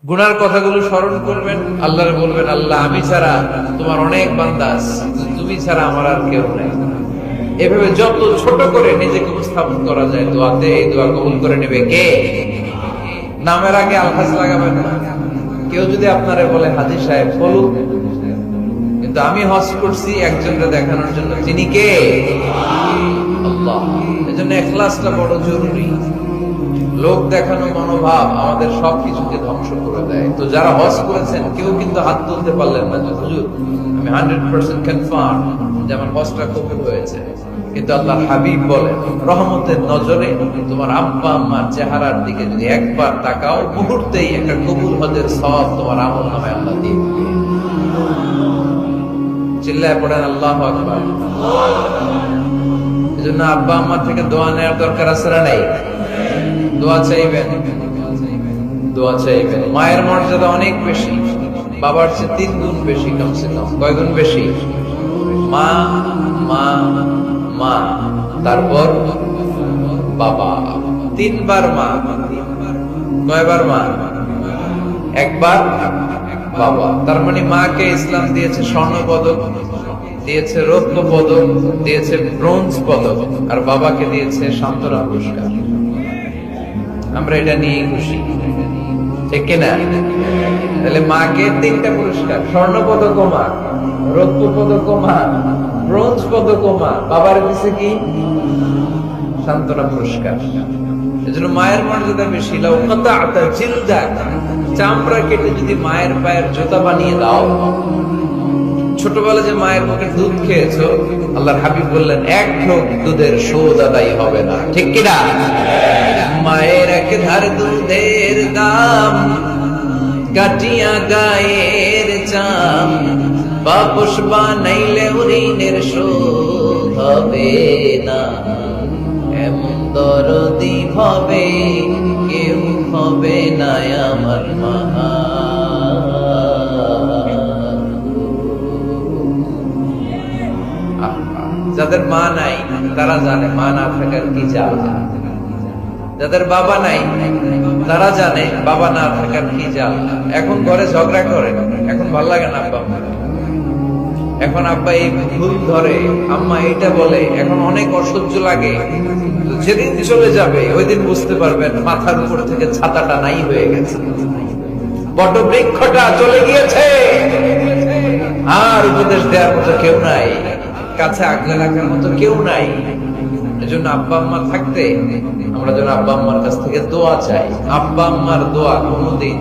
গুনার কথাগুলো স্মরণ করবেন, আল্লাহরে বলবেন, আল্লাহ আমি ছাড়া তোমার অনেক বান্দা আছে, তুমি ছাড়া আমার আর কেউ নাই। এভাবে যত ছোট করে নিজেকে উপস্থাপন করা যায় দোয়াতে, এই দোয়া কবুল করে নেবে কে? নামের আগে আলহাজ লাগাবেন না। কেউ যদি আপনারে বলে হাজী সাহেব বলুক, কিন্তু আমি হজ করছি একজনকে দেখানোর জন্য, তিনি কে? আল্লাহ। এজন্য ইখলাসটা বড় জরুরি। লোক দেখানো মনোভাব আমাদের সবকিছুকে ধ্বংস করে দেয়। তো যারা হজ করেছেন কেউ কিন্তু হাত তুলতে পারলেন না যে হুজুর আমি 100% কনফার্ম যে আমার হজটা কবুল হয়েছে, কিন্তু আল্লাহর হাবিব বলেন রহমতের নজরে তোমার আব্বা আম্মার চেহারার দিকে যদি একবার তাকাও, মুহূর্তেই একটা কবুল হজের সওয়াব তোমার আমলনামায় আল্লাহ দিয়ে দিবে। চিল্লায় পড়েন আল্লাহু আকবার। এজন্য আব্বা আম্মার থেকে দোয়া নেওয়ার দরকার আছে না নাই? দোয়া চাইবেন, দোয়া চাইবেন। মায়ের মর্যাদা অনেক বেশি, বাবার চেয়ে 3 গুণ বেশি, কমসে কম। কয় গুণ বেশি? মা মা মা, তারপর বাবা, 3 বার মা। কয়বার মা? একবার বাবা। তার মানে মাকে ইসলাম দিয়েছে স্বর্ণ পদক, দিয়েছে রৌপ্য পদক, দিয়েছে ব্রোঞ্জ পদক, আর বাবাকে দিয়েছে সান্ত্বনা পুরস্কার। আমরা এটা নিয়ে খুশি, ঠিক কিনা? তাহলে মাকে 3টা পুরস্কার, স্বর্ণ পদক মা, রৌপ্য পদক মা, ব্রোঞ্জ পদক মা, বাবার দিছে কি? সান্ত্বনা পুরস্কার। এজন্য মায়ের মর্যাদা বেশি। লাউ কাতা'তা জিলদাক, চামড়া কেটে যদি মায়ের পায়ের জুতা বানিয়ে দাও। ছোটবেলা যে মায়ের মুখের দুধ খেয়েছো, আল্লাহর হাবিব বললেন 1 ঢোক দুধের শোধ আদায় হবে না, ঠিক কিনা? মায়ের এক ধার দুধের দাম, কাটিয়া গায়ের চাম, বাপস বানাইলে ঋণের শোধ হবে না। এমন দরদি হবে কেউ হবে না আমার মা। যাদের মা নাই তারা জানে মা না থাকার কি জ্বালা। যাদের বাবা নাই তারা জানে বাবা না থাকার কি জ্বালা। এখন ঘরে ঝগড়া করে, এখন ভাল লাগে না আব্বা, এখন আব্বা এই ভুল ধরে, আম্মা এইটা বলে, এখন অনেক অসহ্য লাগে। যেদিন চলে যাবে ওই দিন বুঝতে পারবেন মাথার উপর থেকে ছাতাটা নাই হয়ে গেছে, বট বৃক্ষটা চলে গিয়েছে, আর উপদেশ দেওয়ার মতো কেউ নাই, কাছে আগলে রাখার মতো কেউ নাই। এজন্য আব্বা আম্মা থাকতে আমরা যেন আব্বা আম্মার কাছ থেকে দোয়া চাই। আব্বা আম্মার দোয়া কোনোদিন